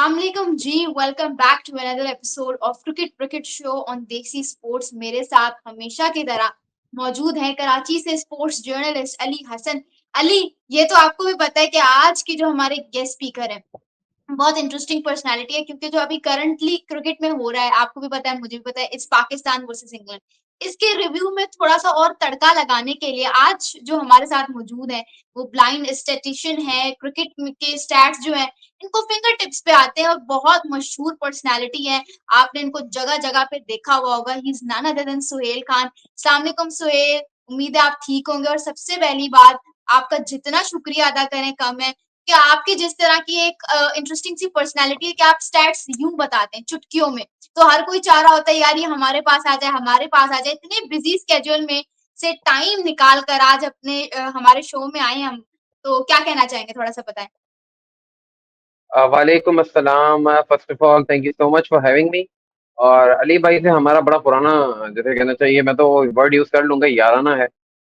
अस्सलामुअलैकुम जी, welcome back to another episode of cricket show on Desi sports. मेरे साथ हमेशा की तरह मौजूद हैं कराची से स्पोर्ट्स जर्नलिस्ट अली हसन। अली, ये तो आपको भी पता है कि आज की जो हमारे गेस्ट स्पीकर हैं बहुत इंटरेस्टिंग पर्सनैलिटी है, क्योंकि जो अभी करंटली क्रिकेट में हो रहा है आपको भी पता है, मुझे भी पता है, इट्स पाकिस्तान वर्सेस इंग्लैंड। इसके रिव्यू में थोड़ा-सा और तड़का लगाने के लिए आज जो हमारे साथ मौजूद है वो ब्लाइंड स्टैटिस्टिशियन है, क्रिकेट के स्टैट्स जो है इनको फिंगर टिप्स पे आते हैं और बहुत मशहूर पर्सनैलिटी है। आपने इनको जगह-जगह पे देखा हुआ होगा। He is none other than Suhail Khan. अस्सलाम वालेकुम सुहेल, उम्मीद है आप ठीक होंगे और सबसे पहली बात, आपका जितना शुक्रिया अदा करें कम है कि आपकी जिस तरह की एक इंटरेस्टिंग सी पर्सनैलिटी है कि आप स्टैट्स यूँ बताते हैं चुटकियों में। तो हर कोई चाह रहा होता है यार ये हमारे पास आ जाए, हमारे पास आ जाए। इतने बिज़ी स्केड्यूल में से टाइम निकाल कर आज अपने हमारे शो में आए हम। तो क्या कहना चाहेंगे थोड़ा-सा बताएँ? वालेकुम अस्सलाम। First of all thank you so much for having me. और अली भाई से हमारा बड़ा पुराना, जैसे कहना चाहिए, मैं तो वर्ड यूज़ कर लूँगा, याराना है।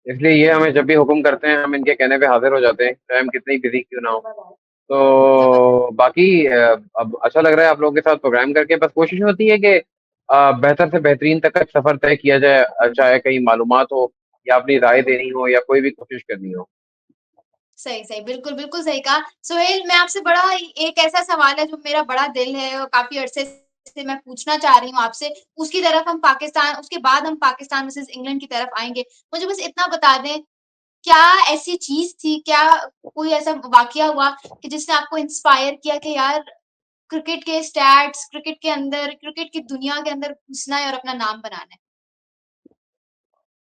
इसलिए ये हमें जब भी हुक्म करते हैं हम इनके कहने पे हाज़िर हो जाते हैं, चाहे हम कितनी बिज़ी क्यों ना हो। ज़बरदस्त। तो बाकी अब अच्छा लग रहा है आप लोगों के साथ प्रोग्राम करके। बस कोशिश होती है कि बेहतर से बेहतरीन तक का सफ़र तय किया जाए, चाहे कहीं मालूमात हो या अपनी राय देनी हो या कोई भी कोशिश करनी हो। सही, सही। बिल्कुल, बिल्कुल सही कहा। सोहेल, मैं आपसे बड़ा एक ऐसा सवाल है जो मेरा बड़ा दिल है और काफ़ी अरसे से मैं पूछना चाह रही हूँ आपसे। उसके बाद हम पाकिस्तान वर्सेस इंग्लैंड की तरफ आएँगे। मुझे बस इतना बता दें, क्या ऐसी चीज़ थी, क्या कोई ऐसा वाक़या हुआ कि जिसने आपको इंस्पायर किया कि यार क्रिकेट के स्टैट्स, क्रिकेट के अंदर, क्रिकेट की दुनिया के अंदर घुसना है और अपना नाम बनाना है?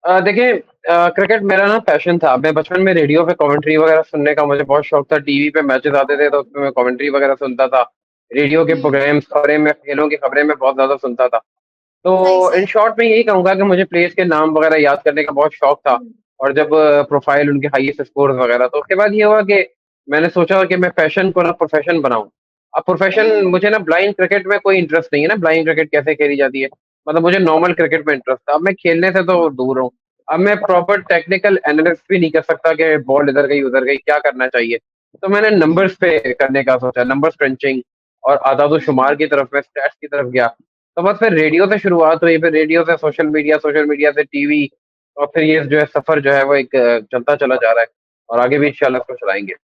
देखिए, क्रिकेट मेरा ना पैशन था। मैं बचपन में रेडियो पे कमेंट्री वगैरह सुनने का मुझे बहुत शौक था। टीवी पे मैचेज़ आते थे तो उसमें मैं कमेंट्री वगैरह सुनता था। रेडियो के हुँ, प्रोग्राम्स, खबरें मैं खेलों की खबरें मैं बहुत ज़्यादा सुनता था। सही, तो इन सही। शॉर्ट मैं यही कहूँगा कि मुझे प्लेयर्स के नाम वगैरह याद करने का बहुत शौक था। हुँ, और जब प्रोफाइल उनके हाईएस्ट स्कोर्स वगैरह, तो उसके बाद ये हुआ कि मैंने सोचा कि मैं पैशन को ना प्रोफेशन बनाऊँ। अब प्रोफेशन, हुँ, मुझे ना ब्लाइंड क्रिकेट में कोई इंटरेस्ट नहीं है ना, ब्लाइंड क्रिकेट कैसे खेली जाती है। मतलब मुझे नॉर्मल क्रिकेट में इंटरेस्ट था। अब मैं खेलने से तो दूर हूँ। अब मैं प्रॉपर टेक्निकल एनालिसिस भी नहीं कर सकता कि बॉल इधर गई, उधर गई, क्या करना चाहिए। तो मैंने हुँ, नंबर्स पे करने का सोचा, नंबर्स क्रंचिंग और हुँ। आदाद-ओ-शुमार की तरफ, मैं स्टैट्स की तरफ गया। तो बस फिर रेडियो से शुरुआत हुई, फिर रेडियो से सोशल मीडिया से टीवी, और फिर ये जो है सफ़र जो है वो एक चलता चला जा रहा है और आगे भी इंशाल्लाह इसको चलाएँगे।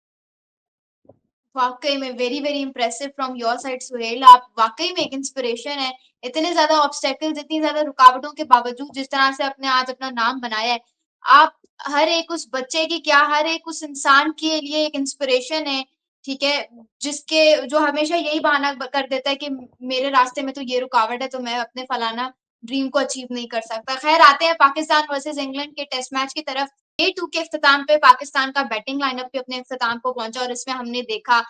वाक़ई में very, very impressive from your side Suhail. आप वाक़ई में एक इंस्पिरेशन हैं। इतने ज़्यादा ऑब्स्टेकल्स, इतनी ज़्यादा रुकावटों के बावजूद जिस तरह से आपने आज अपना नाम बनाया है, आप हर एक उस बच्चे की क्या, हर एक उस इंसान के लिए एक इंस्पिरेशन है, ठीक है? जिसके जो हमेशा यही बहाना कर देता है कि मेरे रास्ते में तो ये रुकावट है, तो मैं अपने फलाना ड्रीम को अचीव नहीं कर सकता। ख़ैर, आते हैं पाकिस्तान वर्सेस इंग्लैंड के टेस्ट मैच की तरफ। डे 2 के इख्तिताम पे पाकिस्तान का बैटिंग लाइनअप भी अपने इख्तिताम को पहुँचा और इसमें हमने देखा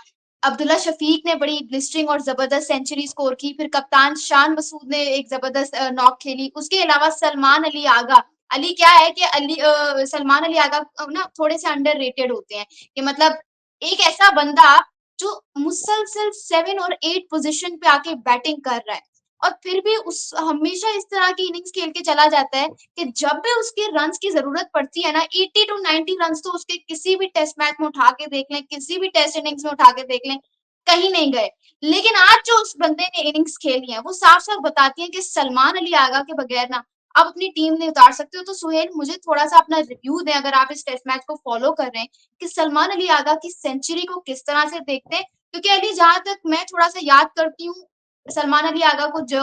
अब्दुल्ला शफीक ने बड़ी ग्लिस्टरिंग और ज़बरदस्त सेंचुरी स्कोर की, फिर कप्तान शान मसूद ने एक ज़बरदस्त नॉक खेली। उसके अलावा सलमान अली आगा, अली क्या है कि सलमान अली आगा ना थोड़े-से अंडररेटेड होते हैं, कि मतलब एक ऐसा बंदा जो मुसलसल 7 और 8 पोज़ीशन पे आके बैटिंग कर रहा है और फिर भी उस हमेशा इस तरह की इनिंग्स खेल के चला जाता है कि जब भी उसके रन्स की ज़रूरत पड़ती है ना, 80 टू 90 रन्स तो उसके किसी भी टेस्ट मैच में उठा के देख लें, किसी भी टेस्ट इनिंग्स में उठा के देख लें, कहीं नहीं गए। लेकिन आज जो उस बंदे ने इनिंग्स खेली है, वो साफ-साफ बताती है कि सलमान अली आगा के बगैर ना आप अपनी टीम नहीं उतार सकते हो। तो सुहेल, मुझे थोड़ा-सा अपना रिव्यू दें, अगर आप इस टेस्ट मैच को फ़ॉलो कर रहे हैं, कि सलमान अली आगा की सेंचुरी को किस तरह से देखते हैं? क्योंकि अली, जहाँ तक मैं थोड़ा-सा याद करती हूँ, सलमान अली आगा को जो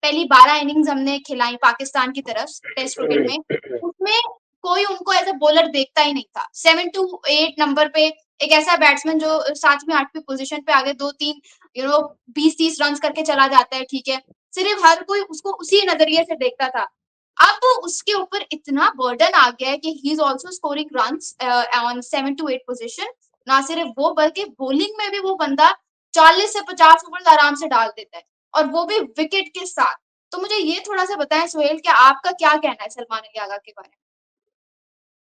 पहली 12 इनिंग्स हमने खिलाई पाकिस्तान की तरफ टेस्ट क्रिकेट में, उसमें कोई उनको एज़ अ बॉलर देखता ही नहीं था। 7 टू 8 नंबर पे एक ऐसा बैट्समैन जो 7वीं 8वीं पोज़ीशन पे आगे 2-3 20-30 रन्स करके चला जाता है, ठीक है। सिर्फ़ हर कोई उसको उसी नज़रिए से देखता था। अब उसके ऊपर इतना बर्डन आ गया है कि he is also scoring runs on 7 to 8 position. ना सिर्फ़ वो, बल्कि बॉलिंग में भी वो बंदा 40 से 50 ओवर्स आराम से डाल देता है और वो भी विकेट के साथ। तो मुझे ये थोड़ा-सा बताएँ सुहेल, कि आपका क्या कहना है सलमान अली आगा के बारे में?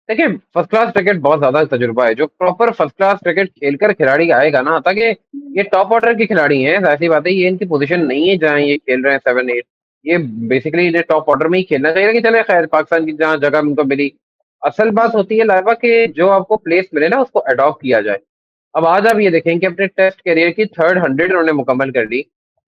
देखिए, फर्स्ट क्लास क्रिकेट बहुत ज़्यादा तजुर्बा है। जो प्रॉपर फर्स्ट क्लास क्रिकेट खेलकर खिलाड़ी आएगा ना, ताकि हुँ, ये टॉप ऑर्डर के खिलाड़ी हैं, ज़ाहिर-सी बात है, ये इनकी पोज़ीशन नहीं है जहाँ ये खेल रहे हैं 7-8। ये बेसिकली इन्हें टॉप ऑर्डर में ही खेलना चाहिए, लेकिन चलें खैर, पाकिस्तान की जहाँ जगह उनको मिली। असल बात हुँ, होती है लाइबा कि जो आपको प्लेस मिले ना उसको अडॉप्ट किया जाए। अब आज आप ये देखें कि अपने टेस्ट करियर की थर्ड 100 उन्होंने मुकम्मल कर ली।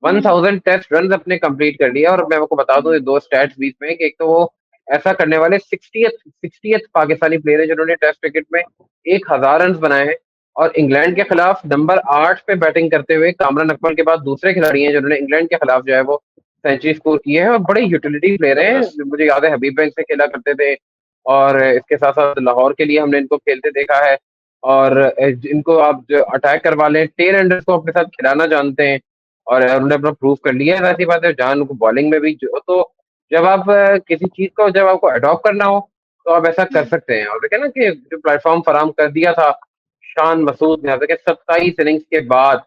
हुँ, 1000 टेस्ट रन अपने कंप्लीट कर लिया, और मैं आपको बता दूं ये दो स्टैट्स बीच में कि एक तो वो ऐसा करने वाले 60th पाकिस्तानी प्लेयर है जिन्होंने टेस्ट क्रिकेट में 1000 रन बनाए हैं। और इंग्लैंड के खिलाफ नंबर 8 पे बैटिंग करते हुए कामरान अकमल के बाद दूसरे खिलाड़ी हैं जिन्होंने इंग्लैंड के खिलाफ जो है वो सेंचुरी स्कोर की है, और बड़े यूटिलिटी प्लेयर हैं। मुझे याद है हबीब बैंक से खेला करते थे, और इसके साथ साथ लाहौर के लिए हमने इनको खेलते देखा है। और इनको आप जो अटैक करवा लें, टेल एंडर्स को अपने साथ खिलाना जानते हैं, और उन्होंने अपना प्रूव कर लिया है। वैसी बात है जहाँ उनको बॉलिंग में भी जो, तो जब आप किसी चीज को जब आपको अडॉप्ट करना हो तो आप ऐसा कर हुँ, सकते हैं। और देखे ना कि जो प्लेटफॉर्म फराम कर दिया था शान मसूद ने, देखिए 27 इनिंग्स के बाद हुँ,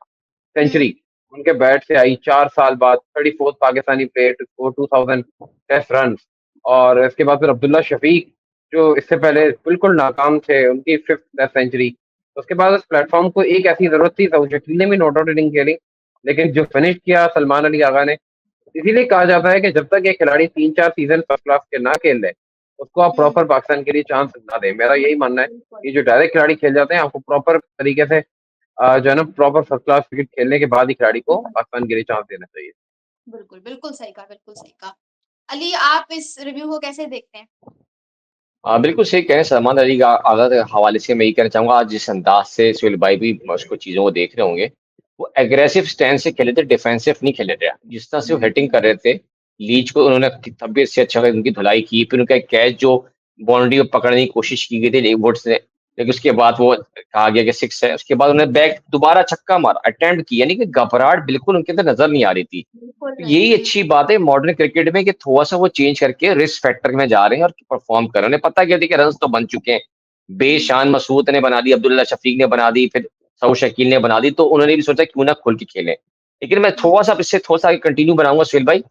सेंचुरी उनके बैट से आई 4 साल बाद, 34th Pakistani player to score 2000 test run. और इसके बाद फिर अब्दुल्ला शफीक जो इससे पहले बिल्कुल नाकाम थे, उनकी 5th टेस्ट सेंचुरी। उसके बाद उस प्लेटफॉर्म को एक ऐसी जरूरत थी, तो शकील ने भी नॉट आउट इनिंग खेली, लेकिन जो फिनिश किया सलमान अली आगा ने। इसीलिए कहा जाता है कि जब तक ये खिलाड़ी 3-4 सीजन फर्स्ट क्लास के ना खेल ले, उसको आप हुँ, प्रॉपर पाकिस्तान के लिए चांस ना दें। मेरा यही मानना है। बिल्कुल, ये जो डायरेक्ट खिलाड़ी खेल जाते हैं, आपको प्रॉपर तरीके से जो है ना प्रॉपर फर्स्ट क्लास क्रिकेट खेलने के बाद ही खिलाड़ी को पाकिस्तान के लिए चांस देना चाहिए। बिल्कुल, बिल्कुल सही कहा, बिल्कुल सही कहा। अली, आप इस रिव्यू को कैसे देखते हैं? बिल्कुल सही कह रहे हैं सलमान अली का आगा के हवाले से मैं यही कहना चाहूँगा आज जिस अंदाज से सुहेल भाई भी उसको चीज़ों को देख रहे होंगे, वो एग्रेसिव स्टैंड से खेले थे, डिफेंसिव नहीं खेले थे। जिस तरह से वो हुँ, हिटिंग कर रहे थे, लीच को उन्होंने तबीयत से अच्छा उनकी धुलाई की, फिर उनका एक कैच जो बाउंड्री को पकड़ने की कोशिश की गई थी लेग से, लेकिन उसके बाद वो कहा गया कि 6 है। उसके बाद उन्होंने बैक दोबारा छक्का मारा, अटेम्प्ट किया, यानी कि घबराहट बिल्कुल उनके अंदर नज़र नहीं आ रही थी। बिल्कुल तो नहीं। यही हुँ, अच्छी बात है मॉडर्न क्रिकेट में कि थोड़ा-सा वो चेंज करके रिस्क फैक्टर में जा रहे हैं और परफॉर्म कर रहे हैं। उन्हें पता है कि देखिए रन्स तो बन चुके हैं। हुँ, बेशान मसूद ने बना दी, अब्दुल्ला शफीक ने बना दी, फिर सऊद शकील ने बना दी, तो उन्होंने भी सोचा क्यों ना खुल के खेलें। लेकिन मैं हुँ, थोड़ा-सा अब इससे थोड़ा-सा आगे कंटिन्यू बनाऊँगा सुहेल भाई।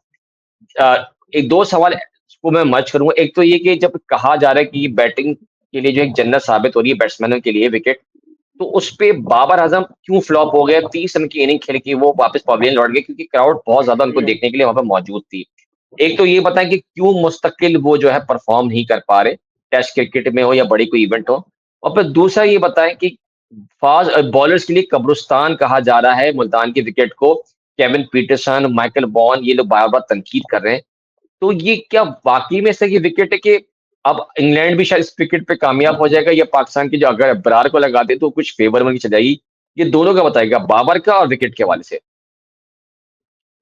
एक 2 सवाल को मैं मर्ज करूँगा। एक तो ये कि जब कहा जा रहा है कि बैटिंग के लिए जो एक जन्नत साबित हो रही है बैट्समैनों के लिए विकेट, तो उसपे बाबर आज़म क्यों फ्लॉप हो गए? 30 रन की इनिंग खेल के वो वापस पवेलियन लौट गए क्योंकि क्राउड बहुत ज़्यादा उनको देखने के लिए वहाँ पे मौजूद थी। एक तो ये बताएँ कि क्यों मुस्तकिल वो जो है परफ़ॉर्म नहीं कर पा रहे, टेस्ट क्रिकेट में हो या बड़ी कोई इवेंट हो? और फिर दूसरा ये बताएँ कि बॉलर्स के लिए कब्रिस्तान कहा जा रहा है मुल्तान की विकेट को, केविन पीटरसन, माइकल वॉन ये लोग बार-बार तनकीद कर रहे हैं। तो ये क्या वाक़ई में सही विकेट है कि अब इंग्लैंड भी शायद इस विकेट पे कामयाब हो जाएगा या पाकिस्तान की जो अगर अबरार को लगा दे तो कुछ फेवर में चल जाएगी? ये दोनों का बताइएगा, बाबर का और विकेट के हवाले से।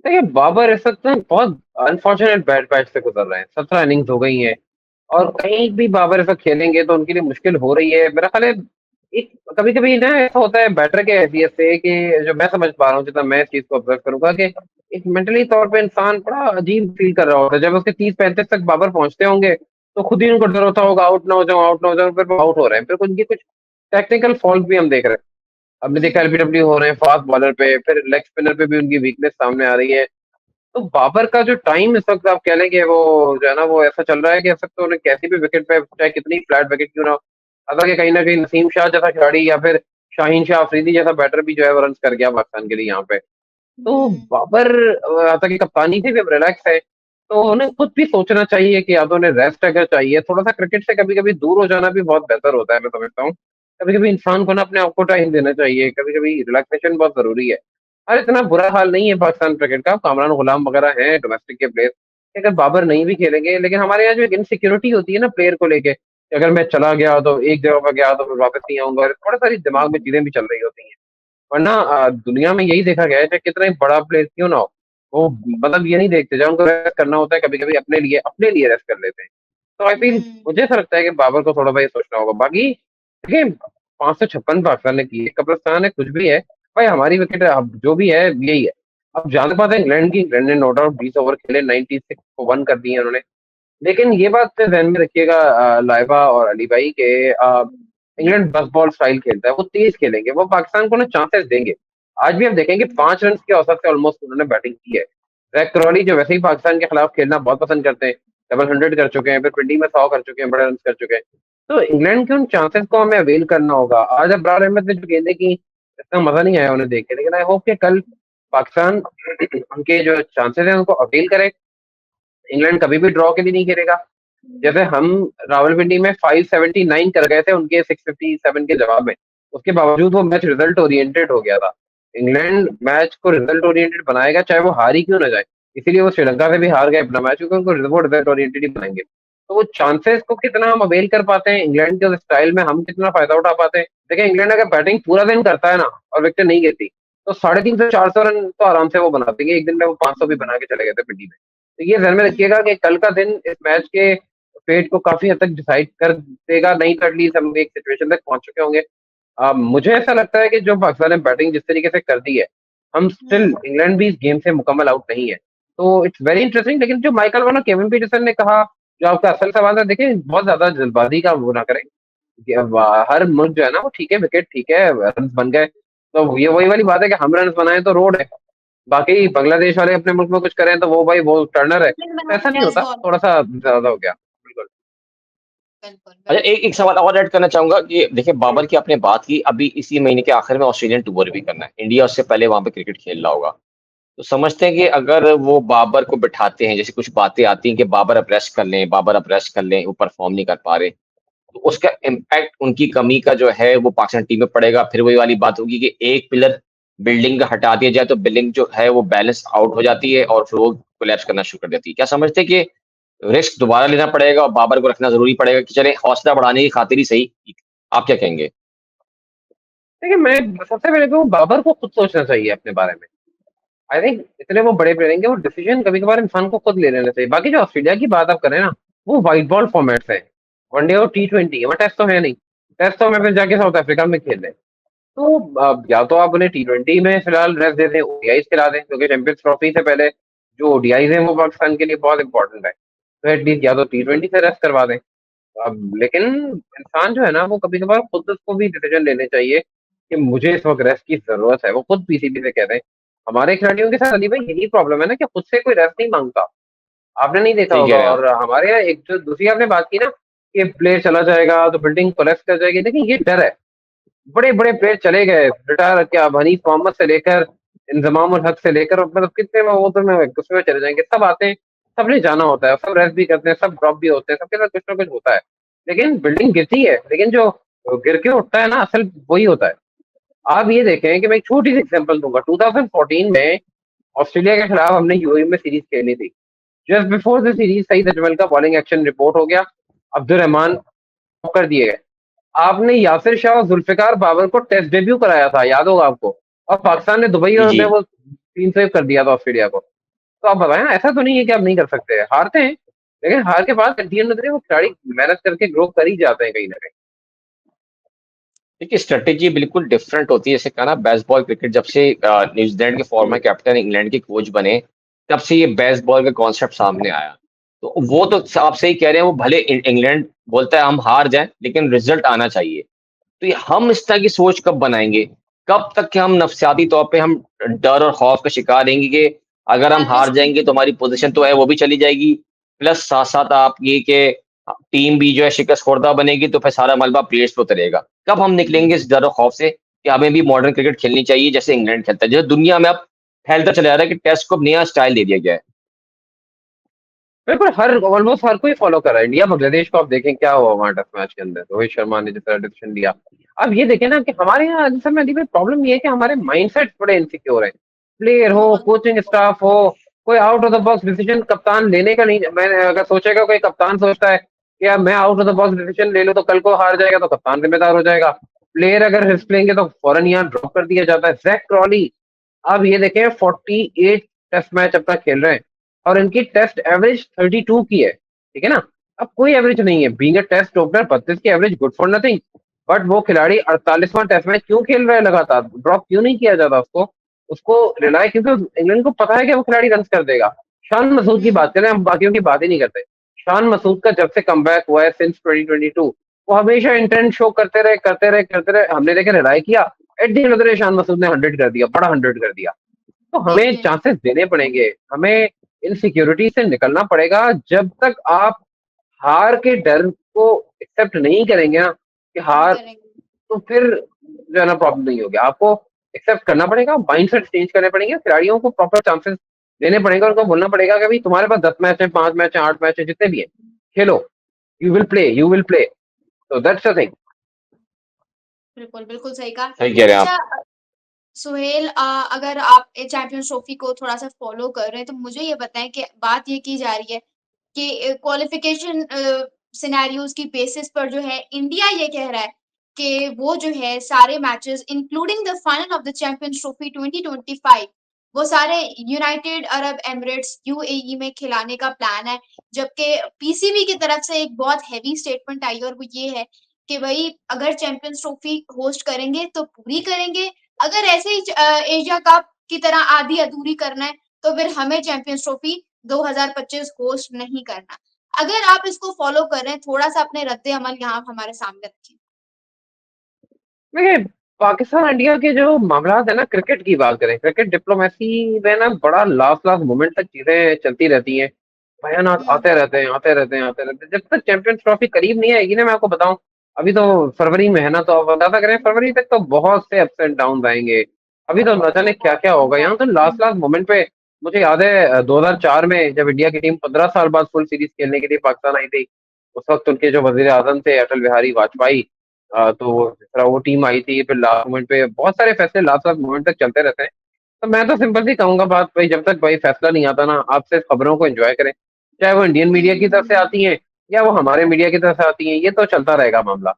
देखिए बाबर इस वक्त ना बहुत अनफॉर्चुनेट बैट पैच से गुजर रहे हैं। 17 इनिंग्स हो गई हैं, और कहीं भी बाबर इस वक्त खेलेंगे तो उनके लिए मुश्किल हो रही है। मेरा ख्याल है एक कभी कभी ना ऐसा होता है बैटर के हैसियत से, कि जो मैं समझ पा रहा हूँ जितना मैं इस चीज को ऑब्जर्व करूंगा, कि एक मेंटली तौर पे इंसान बड़ा अजीब फील कर रहा होता है। जब उसके 30-35 तक बाबर पहुंचते होंगे तो खुद ही उनको डर होता होगा आउट ना हो जाऊं, आउट ना हो जाऊं, फिर वो आउट हो रहे हैं, फिर उनकी कुछ टेक्निकल फॉल्ट भी हम देख रहे हैं। हमने देखा हुँ, एलबीडब्ल्यू हो रहे हैं फास्ट बॉलर पे, फिर लेग स्पिनर पे भी उनकी वीकनेस सामने आ रही है। तो बाबर का जो टाइम इस वक्त आप कह लें कि वो जो है ना वो ऐसा चल रहा है कि इस वक्त तो उन्हें कैसी भी विकेट पे चाहे कितनी फ्लैट विकेट क्यों ना हो, हालांकि कहीं ना कहीं नसीम शाह जैसा खिलाड़ी या फिर शाहीन शाह अफरीदी जैसा बैटर भी जो है वो रन कर गया पाकिस्तान के लिए यहाँ पे। तो हुँ, बाबर आता कि कप्तानी से भी अब रिलैक्स है, तो उन्हें खुद भी सोचना चाहिए कि या तो उन्हें रेस्ट अगर चाहिए, थोड़ा सा क्रिकेट से कभी कभी दूर हो जाना भी बहुत बेहतर होता है, मैं समझता हूँ। कभी कभी इंसान को ना अपने आप को टाइम देना चाहिए, कभी कभी रिलैक्सेशन बहुत जरूरी है। अरे इतना बुरा हाल नहीं है पाकिस्तान क्रिकेट का, कामरान गुलाम वगैरह हैं डोमेस्टिक के प्लेयर, अगर बाबर नहीं भी खेलेंगे, लेकिन हमारे यहाँ जो एक इनसिक्योरिटी होती है ना प्लेयर को लेके, कि अगर मैं चला गया तो एक जगह पर गया तो फिर वापस नहीं आऊंगा, और थोड़ा सारी दिमाग में चीजें भी चल रही होती हैं। वरना दुनिया में यही देखा गया है चाहे कितना ही बड़ा प्लेयर क्यों ना हो, वो मतलब ये नहीं देखते, जब उनको रेस्ट करना होता है कभी कभी अपने लिए रेस्ट कर लेते हैं। तो आई फील, हुँ, मुझे ऐसा लगता है कि बाबर को थोड़ा सा ये सोचना होगा। बाकी देखिए 556 पाकिस्तान ने की है, कब्रिस्तान है, कुछ भी है, भाई हमारी विकेट अब जो भी है यही है। अब जहां तक बात है इंग्लैंड की, इंग्लैंड ने नो डाउट 20 ओवर खेले, 96 को 1 कर दिए उन्होंने। लेकिन ये बात ध्यान में रखिएगा लाइबा और अली भाई के, इंग्लैंड बस बॉल स्टाइल खेलता है, वो तेज खेलेंगे, वो पाकिस्तान को ना चांसेस देंगे। आज भी आप देखेंगे हुँ, 5 रन की औसत से ऑलमोस्ट उन्होंने बैटिंग की है। जैक क्रॉली जो वैसे ही पाकिस्तान के खिलाफ खेलना बहुत पसंद करते हैं, डबल 100 कर चुके हैं, फिर 20 में 100 कर चुके हैं, बड़े रन कर चुके हैं। तो इंग्लैंड के उन चांसेस को हमें अवेल करना होगा। आज अबरार अहमद ने जो गेंदें की, इतना मजा नहीं आया उन्हें देख के, लेकिन आई होप कि कल पाकिस्तान उनके जो चांसेस हैं उनको अवेल करे। इंग्लैंड कभी भी ड्रॉ के लिए नहीं खेलेगा। हुँ, जैसे हम रावलपिंडी में 579 कर गए थे उनके 657 के जवाब में, उसके बावजूद वो मैच रिजल्ट ओरिएंटेड हो गया था। इंग्लैंड मैच को रिजल्ट ओरिएंटेड बनाएगा चाहे वो हार ही क्यों ना जाए। इसीलिए वो श्रीलंका से भी हार गए अपना मैच, क्योंकि उनको वो रिजल्ट ओरिएंटेड ही बनाएंगे। तो वो चांसेस को कितना हम अवेल कर पाते हैं इंग्लैंड के स्टाइल में, हम कितना फायदा उठा पाते हैं। देखिए इंग्लैंड अगर बैटिंग पूरा दिन करता है ना और विकेट नहीं गिरती, तो 350-400 रन तो आराम से वो बना देंगे। एक दिन में वो 500 भी बना के चले गए थे पिंडी में। तो ये ध्यान में रखिएगा कि कल का दिन इस मैच के फेट को काफी हद तक डिसाइड कर देगा। नहीं तो एटलीस्ट हम एक सिचुएशन तक पहुंच चुके होंगे। मुझे ऐसा लगता है कि जो पाकिस्तान ने बैटिंग जिस तरीके से कर दी है, हम स्टिल इंग्लैंड भी इस गेम से मुकम्मल आउट नहीं है। तो इट्स वेरी इंटरेस्टिंग। लेकिन जो माइकल वॉन और केविन पीटरसन ने कहा, जो आपका असल सवाल है, देखिए बहुत ज्यादा जल्दबाजी का वो ना करें। हर मुल्क जो है ना वो ठीक है, विकेट ठीक है, रन बन गए, तो ये वही वाली बात है कि हम रन बनाए तो रोड है। बाकी बांग्लादेश वाले अपने मुल्क में कुछ करें तो वो भाई वो टर्नर है। तो ऐसा नहीं होता, बेसबॉल। थोड़ा सा ज्यादा हो गया। बिल्कुल। बिल्कुल, अच्छा, बिल्कुल। एक सवाल और ऐड करना चाहूँगा कि देखिए बाबर की आपने बात की, अभी इसी महीने के आखिर में ऑस्ट्रेलियन टूर भी करना है। इंडिया उससे पहले वहाँ पे क्रिकेट खेल रहा होगा। तो समझते हैं कि अगर वो बाबर को बिठाते हैं, जैसे कुछ बातें आती हैं कि बाबर अब रेस्ट कर लें, बाबर अब रेस्ट कर लें, वो परफ़ॉर्म नहीं कर पा रहे। तो उसका इम्पैक्ट उनकी कमी का जो है वो पाकिस्तान टीम में पड़ेगा। फिर वही वाली बात होगी कि एक पिलर बिल्डिंग का हटा दिया जाए तो बिल्डिंग जो है वो बैलेंस आउट हो जाती है और फिर वो कोलैप्स करना शुरू कर देती है। क्या समझते हैं कि रिस्क दोबारा लेना पड़ेगा और बाबर को रखना ज़रूरी पड़ेगा कि चलें हौसला बढ़ाने की खातिर ही सही? आप क्या कहेंगे? देखिए मैं सबसे पहले तो बाबर को खुद सोचना चाहिए अपने बारे में। आई थिंक इतने वो बड़े प्लेयर हैं, वो डिसीजन कभी कभार इंसान को खुद ले लेना चाहिए। बाकी जो ऑस्ट्रेलिया की बात आप करें ना, वो व्हाइट बॉल फॉर्मेट है। वनडे और T20, वहाँ टेस्ट तो है नहीं। टेस्ट तो मैं फिर जाके साउथ अफ्रीका में खेल रहे। तो या तो आप उन्हें T20 में फिलहाल रेस्ट दे दें, ओडीआई खिला दें, क्योंकि चैंपियंस ट्रॉफी से पहले जो ओडीआईज हैं वो पाकिस्तान के लिए बहुत इंपॉर्टेंट है। तो एटलीस्ट या तो T20 से रेस्ट करवा दें। अब लेकिन इंसान जो है ना वो कभी कभार खुद उसको भी डिसीजन लेने चाहिए कि मुझे इस वक्त रेस्ट की जरूरत है। वो खुद पीसीबी से कहते हैं। हमारे खिलाड़ियों के साथ अली भाई यही प्रॉब्लम है ना कि खुद से कोई रेस्ट नहीं मांगता। आपने नहीं देखा सही कह होगा। रहे हैं आप। और हमारे यहाँ एक जो दूसरी आपने बात की ना कि प्लेयर चला जाएगा तो बिल्डिंग कोलैप्स कर जाएगी, देखिए ये डर है। बड़े बड़े प्लेयर चले गए रिटायर, क्या हनीफ मोहम्मद से लेकर इंजमाम उल हक से लेकर, मतलब कितने वो तो में उसमें चले जाएंगे। सब आते हैं, सबने जाना होता है, सब रेस्ट भी करते हैं, सब ड्रॉप भी होते हैं, सबके साथ कुछ ना कुछ होता है। लेकिन बिल्डिंग गिरती है, लेकिन जो गिर के उठता है ना असल वही होता है। आप ये देखें कि मैं एक छोटी सी एग्जांपल दूंगा। 2014 में ऑस्ट्रेलिया के खिलाफ हमने यूएई में सीरीज खेली थी। Just before the series Saeed Ajmal का बॉलिंग एक्शन रिपोर्ट हो गया, अब्दुल रहमान कर दिए गए। आपने यासिर शाह और जुल्फिकार बाबर को टेस्ट डेब्यू कराया था, याद होगा आपको। और पाकिस्तान ने दुबई जी, और में जी। वो 3 सेव कर दिया था ऑस्ट्रेलिया को। तो आप बताएं ना, ऐसा तो नहीं है कि आप नहीं कर सकते। हारते हैं, लेकिन हार के बाद at the end of the day वो खिलाड़ी मेहनत करके ग्रो कर ही जाते हैं कहीं ना कहीं। देखिए स्ट्रैटेजी बिल्कुल डिफरेंट होती है। जैसे कहा ना बेसबॉल क्रिकेट जब से न्यूजीलैंड के फॉर्मर कैप्टन इंग्लैंड के कोच बने, तब से ये बेसबॉल का कॉन्सेप्ट सामने आया। तो वो तो आप सही कह रहे हैं, वो भले इंग्लैंड बोलता है हम हार जाएँ, लेकिन रिज़ल्ट आना चाहिए। तो ये हम इस तरह की सोच कब बनाएँगे? कब तक कि हम नफ्सियाती तौर पे हम डर और खौफ का शिकार रहेंगे कि अगर हम हार जाएँगे तो हमारी पोज़ीशन तो है वो भी चली जाएगी, प्लस साथ-साथ आप ये कि टीम भी जो है शिकस्त-खुर्दा बनेगी तो फिर सारा मलबा प्लेयर्स पे उतरेगा। कब हम निकलेंगे इस डर और खौफ से कि हमें भी मॉडर्न क्रिकेट खेलनी चाहिए जैसे इंग्लैंड खेलता है, जैसे दुनिया में अब फैलता चला जा रहा है कि टेस्ट को अब नया स्टाइल दे दिया गया है। बिल्कुल, हर ऑलमोस्ट हर कोई फॉलो कर रहा है। इंडिया बांग्लादेश को आप देखें क्या हुआ वहां टेस्ट मैच के अंदर, रोहित शर्मा ने जिस तरह डिसीजन लिया। अब ये देखें ना कि हमारे यहाँ असल में अली भाई प्रॉब्लम ये है कि हमारे माइंडसेट बड़े इनसिक्योर है। प्लेयर हो, बहुत। कोचिंग स्टाफ हो, कोई out of the box decision कप्तान लेने का नहीं। मैंने अगर सोचेगा कोई कप्तान सोचता है कि यार मैं out of the box decision ले लूं तो कल को हार जाएगा तो कप्तान जिम्मेदार हो जाएगा। प्लेयर अगर रिस्क लेंगे तो फौरन यहाँ ड्रॉप कर दिया जाता है। जैक क्रॉली, अब ये देखें 48 टेस्ट मैच अपना खेल रहे हैं और इनकी टेस्ट एवरेज 32 की है, ठीक है ना। अब कोई एवरेज नहीं है, बीइंग अ टेस्ट ओपनर 32 की average good for nothing. But वो खिलाड़ी 48वां टेस्ट मैच क्यों खेल रहा है लगातार, ड्रॉप क्यों नहीं किया जाता उसको। उसको रिलाय, क्योंकि इंग्लैंड को पता है कि वो खिलाड़ी रन कर देगा। शान मसूद की बात करें, हम बाकियों की बात ही नहीं करते। शान मसूद का जब से कमबैक हुआ है सिंस 2022, वो हमेशा इंटेंट शो करते रहे करते रहे करते रहे, हमने लेकर रिलाय किया। At the end of the day Shan Masood ने 100 कर दिया, बड़ा 100 कर दिया। तो हमें डेफिनेटली। चांसेस देने पड़ेंगे, हमें इनसिक्योरिटी से निकलना पड़ेगा। जब तक आप हार के डर को एक्सेप्ट नहीं करेंगे ना कि नहीं हार, करेंगे। तो फिर जो है ना प्रॉब्लम नहीं होगी। आपको एक्सेप्ट करना पड़ेगा, माइंडसेट चेंज करने पड़ेंगे, खिलाड़ियों को प्रॉपर चांसेस देने पड़ेंगे। उनको बोलना पड़ेगा कि भाई तुम्हारे पास 10 मैच है, 5 मैच है, 8 मैच है, जितने भी है खेलो। You will play, you will play. तो दैट्स द थिंग। बिल्कुल, बिल्कुल सही कहा। सही कह रहे हैं आप। अच्छा सुहेल अगर आप चैंपियंस ट्रॉफी को थोड़ा-सा फ़ॉलो कर रहे हैं, तो मुझे ये बताएँ कि बात ये की जा रही है कि क्वालिफ़िकेशन सिनेरियोज़ की बेसिस पर जो है इंडिया ये कह रहा है कि वो जो है सारे matches including the final of the champions trophy 2025 वो सारे यूनाइटेड अरब एमिरेट्स यूएई में खिलाने का प्लान है। जबकि पीसीबी की तरफ से एक बहुत हेवी स्टेटमेंट आई और वो ये है कि भई अगर चैंपियंस ट्रॉफी होस्ट करेंगे तो पूरी करेंगे अगर ऐसे ही एशिया कप की तरह आधी-अधूरी करना है, तो फिर हमें चैंपियंस ट्रॉफी 2025 होस्ट नहीं करना। अगर आप इसको फ़ॉलो कर रहे हैं, थोड़ा-सा अपने रद्द-ए-अमल यहाँ हमारे सामने रखें। देखिए, पाकिस्तान इंडिया के जो मामलात है ना क्रिकेट की बात करें, क्रिकेट डिप्लोमेसी में ना बड़ा लास्ट-लास्ट मोमेंट तक चीज़ें चलती रहती हैं। बयानात हुँ, आते रहते हैं, आते रहते हैं, आते रहते हैं। जब तक चैंपियंस ट्रॉफी करीब नहीं आएगी ना मैं आपको बताऊँ, अभी तो फरवरी में है ना, तो आप अंदाज़ा करें फरवरी तक तो बहुत से अप्स एंड डाउन्स आएँगे। अभी तो न जाने क्या-क्या होगा, यहाँ तो लास्ट-लास्ट मोमेंट पे मुझे याद है 2004 में जब इंडिया की टीम 15 साल बाद फुल सीरीज़ खेलने के लिए पाकिस्तान आई थी, उस वक़्त उनके जो वज़ीर-ए-आज़म थे अटल बिहारी वाजपेयी तो जिस तरह वो टीम आई थी, फिर लास्ट मोमेंट पे बहुत सारे फैसले लास्ट-लास्ट मोमेंट तक चलते रहते हैं। तो मैं तो सिंपल सी कहूँगा बात भाई जब तक भाई फैसला नहीं आता ना, आप सिर्फ़ खबरों को एन्जॉय करें। चाहे वो इंडियन मीडिया की तरफ से हुँ, आती हैं या वो हमारे मीडिया की तरफ से आती हैं, ये तो चलता रहेगा मामला।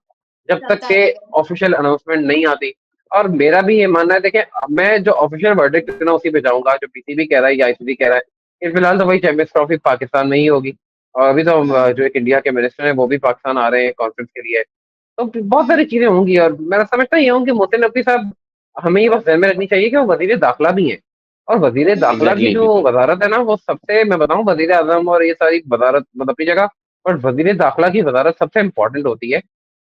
जब तक चलता के रहेगा। ऑफ़िशियल अनाउंसमेंट नहीं आती और मेरा भी ये मानना है देखिए मैं जो ऑफ़िशियल वर्डिक्ट है ना उसी पे जाऊँगा, जो पीसीबी कह रहा है या आईसीसी कह रहा है, कि फिलहाल तो भाई चैंपियंस ट्रॉफी पाकिस्तान में ही होगी। और अभी तो हुँ, जो एक इंडिया के मिनिस्टर हैं वो भी पाकिस्तान आ रहे हैं कॉन्फ्रेंस के लिए। तो बहुत हुँ, सारी चीज़ें होंगी और मैं समझता ये हूँ कि मोहसिन नकवी साहब हमें ये बस ज़हन में रखनी चाहिए कि वो वज़ीर दाखिला भी हैं और वज़ीर दाखिला की हुँ, एग्ज़ैक्टली, जो बिल्कुल। वज़ारत है ना, वो सबसे मैं बताऊँ वज़ीर-ए-आज़म और ये सारी वज़ारत मतलब अपनी जगह और वज़ीर दाखिला की वज़ारत सबसे इम्पोर्टेंट होती है।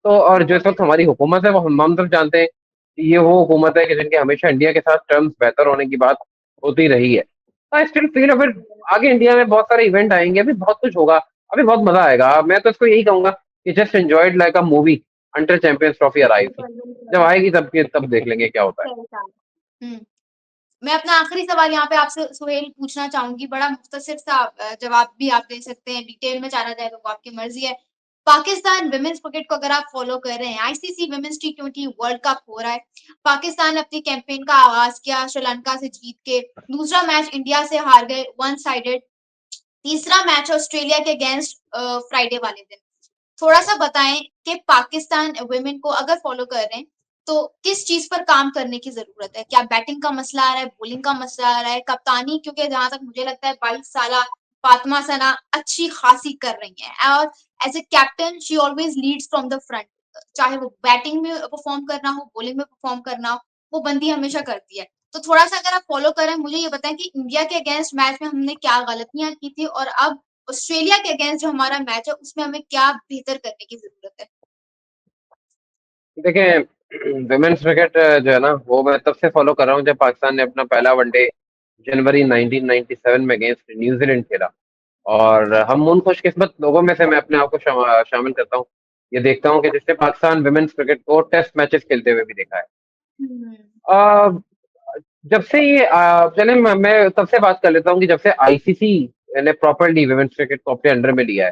तो और जो इस वक़्त इम्पोर्टेंट हमारी हुकूमत है, वो हम सब जानते हैं कि ये वो हुकूमत है कि जिनके हमेशा इंडिया के साथ टर्म्स बेहतर होने की बात होती रही है। आई स्टिल फील अगर आगे इंडिया में बहुत सारे इवेंट आएँगे, अभी बहुत कुछ होगा, अभी बहुत मज़ा आएगा। मैं तो इसको यही कहूँगा कि just enjoy it like a movie until champions trophy arrives. बिल्कुल, जब बिल्कुल, आएगी तब देख लेंगे क्या होता है। सही कहा। हुँ। मैं अपना आखिरी सवाल यहाँ पे आपसे सुहेल पूछना चाहूँगी, बड़ा मुख्तसर सा जवाब भी आप दे सकते हैं, डिटेल में जाना चाहे तो वो आपकी मर्ज़ी है। पाकिस्तान वुमेन्स क्रिकेट को अगर आप फ़ॉलो कर रहे हैं, आईसीसी वुमेन्स टी20 वर्ल्ड कप हो रहा है। पाकिस्तान ने अपनी कैंपेन का आगाज़ किया श्रीलंका से जीत के, दूसरा मैच इंडिया से हार गए वन साइडेड, तीसरा मैच ऑस्ट्रेलिया के अगेंस्ट फ्राइडे वाले दिन। थोड़ा-सा बताएँ कि पाकिस्तान वुमेन को अगर फ़ॉलो कर रहे हैं, तो किस चीज़ पर काम करने की ज़रूरत है? क्या बैटिंग का मसला आ रहा है, बॉलिंग का मसला आ रहा है, कप्तानी क्योंकि जहाँ तक मुझे लगता है 22 साला फातिमा सना अच्छी खासी कर रही हैं और as a captain she always leads from the front चाहे वो बैटिंग में परफ़ॉर्म करना हो, बॉलिंग में परफ़ॉर्म करना हो, वो बंदी हमेशा करती है। तो थोड़ा-सा अगर आप फ़ॉलो कर रहे हैं, मुझे ये बताएँ कि इंडिया के अगेंस्ट मैच में हमने क्या गलतियाँ की थी और अब ऑस्ट्रेलिया के अगेंस्ट जो हमारा मैच है, उसमें हमें क्या बेहतर करने की ज़रूरत है? देखिए वुमेन्स क्रिकेट जो है ना, वो मैं तब से फ़ॉलो कर रहा हूँ जब पाकिस्तान ने अपना पहला वनडे जनवरी 1997 में अगेंस्ट न्यूज़ीलैंड खेला। और हम अच्छा। उन खुशकिस्मत लोगों में से मैं अपने आप को शामिल करता हूँ। ये देखता हूँ कि जिसने पाकिस्तान वुमेन्स क्रिकेट को टेस्ट मैचेस खेलते हुए भी देखा है। हुँ, अ, जब से ये चलिए मैं तब से बात कर लेता हूँ कि जब से आईसीसी ने प्रॉपर्ली वुमेन्स क्रिकेट को अपने अंडर में लिया है।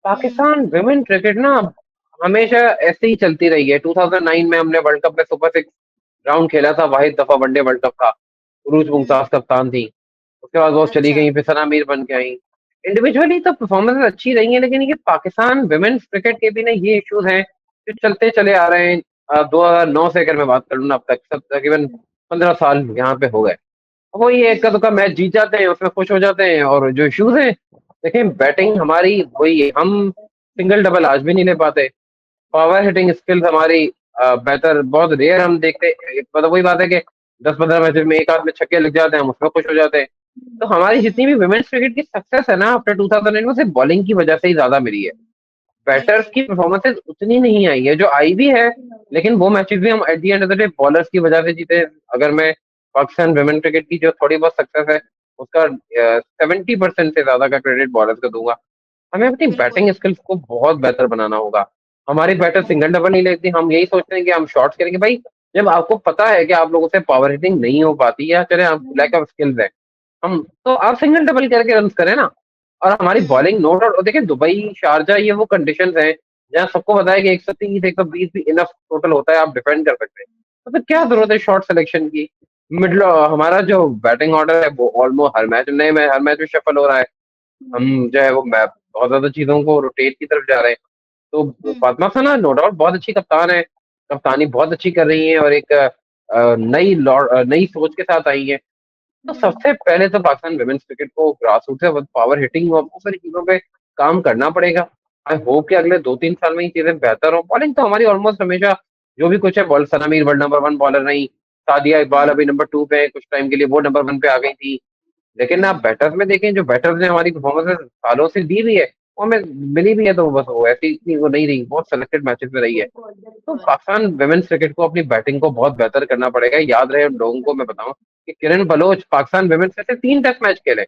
हुँ, पाकिस्तान वुमेन क्रिकेट ना हमेशा ऐसे ही चलती रही है। 2009 में हमने वर्ल्ड कप में सुपर 6 राउंड खेला था, वाहिद दफ़ा वनडे वर्ल्ड कप था। उरूज हुँ, मुमताज़ कप्तान थी। उसके बाद वो चली अच्छा। गई, फिर सना मीर बन के आईं। इंडिविजुअली तो परफ़ॉर्मेंस अच्छी रही है, लेकिन ये पाकिस्तान वुमेन्स क्रिकेट के भी ना ये इश्यूज़ हैं, जो चलते चले आ रहे हैं। 2009 से अगर मैं बात करूँ ना अब तक सब तकरीबन 15 साल यहाँ पे हो गए। वो ये हुँ, इक्का-दुक्का मैच जीत जाते हैं, उसमें खुश हो जाते हैं और जो इश्यूज़ हैं, देखिए बैटिंग हमारी वही है, हम सिंगल डबल आज भी नहीं ले पाते। पावर हिटिंग स्किल्स हमारी बेहतर बहुत रेयर हम देखते मतलब वही बात है कि 10-15 मैचेज़ में 1 आध में छक्के लग जाते हैं, हम उसमें खुश हो जाते हैं। तो हमारी जितनी हुँ, भी वुमेन्स क्रिकेट की सक्सेस है ना आफ्टर 2008 में सिर्फ बॉलिंग की वजह से ही ज़्यादा मिली है। बैटर्स बिल्कुल। की परफॉर्मेंसेस उतनी नहीं आई है, जो आई भी है, लेकिन वो मैचेज़ भी हम at the end of the day bowlers की वजह से जीते। अगर मैं पाकिस्तान वुमेन क्रिकेट की जो थोड़ी बहुत सक्सेस है, उसका 70% से ज़्यादा का क्रेडिट बॉलर्स को दूँगा। हमें अपनी बिल्कुल। बैटिंग स्किल्स को बहुत बेहतर बनाना होगा। हमारी बैटर हुँ, सिंगल डबल नहीं लेती, हम यही सोचते हैं कि हम शॉट्स करेंगे। भाई, जब आपको पता है कि आप लोगों से पावर हिटिंग नहीं हो पाती या चलें आप लैक हुँ, ऑफ स्किल्स है, हम तो आप सिंगल डबल करके रन्स करें ना। और हमारी हुँ, बॉलिंग नो डाउट देखिए दुबई, शारजाह ये वो कंडीशंस हैं, जहाँ सबको पता है कि 130 120 भी इनफ टोटल होता है, आप डिफेंड कर सकते हैं। तो फिर क्या जरूरत है शॉट सिलेक्शन की? मिडल हमारा जो बैटिंग ऑर्डर है वो ऑलमोस्ट हर मैच में शफल हो रहा है। हम जो है वो बहुत ज्यादा चीजों को रोटेट की तरफ जा रहे हैं। तो फातिमा सना नो डाउट बहुत अच्छी कप्तान है, कप्तानी बहुत अच्छी कर रही है और एक नई सोच के साथ आई है। तो सबसे पहले तो पाकिस्तान वुमेन्स क्रिकेट को ग्रासरूट से पावर हिटिंग और बहुत सारी चीजों पे काम करना पड़ेगा। आई होप कि अगले 2-3 साल में ये चीजें बेहतर हो। बॉलिंग तो हमारी ऑलमोस्ट हमेशा जो भी कुछ है, बॉल सना मीर वर्ल्ड नंबर 1 बॉलर रही, सादिया इकबाल अभी नंबर 2 पे है, कुछ टाइम के लिए वो नंबर 1 पे आ गई थी। लेकिन आप बैटर्स में देखें, जो बैटर्स ने हमारी परफॉर्मेंस सालों से दी हुई है वो हमें मिली भी है, तो बस वो ऐसी इतनी वो नहीं रही, बहुत सेलेक्टेड मैचेस में रही है। बिल्कुल, तो बिल्कुल। पाकिस्तान वुमेन्स क्रिकेट को अपनी बैटिंग को बहुत बेहतर करना पड़ेगा। याद रहे लोगों को मैं बताऊं कि किरण बलोच पाकिस्तान वुमेन्स में से 3 टेस्ट मैच खेले,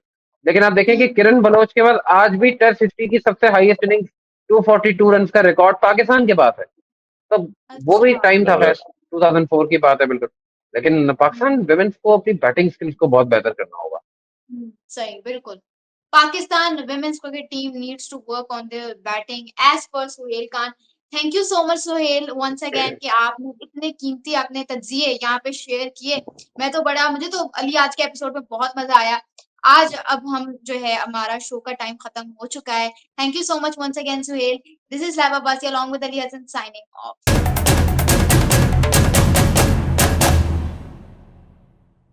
लेकिन आप देखें कि किरण बलोच के बाद आज भी टेस्ट हिस्ट्री की सबसे हाईएस्ट इनिंग्स 242 रन का रिकॉर्ड पाकिस्तान के पास है। तो वो भी अच्छा। टाइम था, खैर 2004 की बात है बिल्कुल। लेकिन पाकिस्तान वुमेन्स को अपनी बैटिंग स्किल्स को बहुत बेहतर करना होगा। सही, बिल्कुल। Pakistan women's cricket team needs to work on their batting as per Suhail Khan. Thank you so much Suhail once again कि आपने इतने कीमती अपने तज्जिए यहाँ पे शेयर किए। मुझे तो अली आज के एपिसोड में बहुत मजा आया। आज अब हम जो है हमारा शो का टाइम खत्म हो चुका है। Thank you so much once again Suhail. This is Laiba Basi along with Ali Hassan signing off.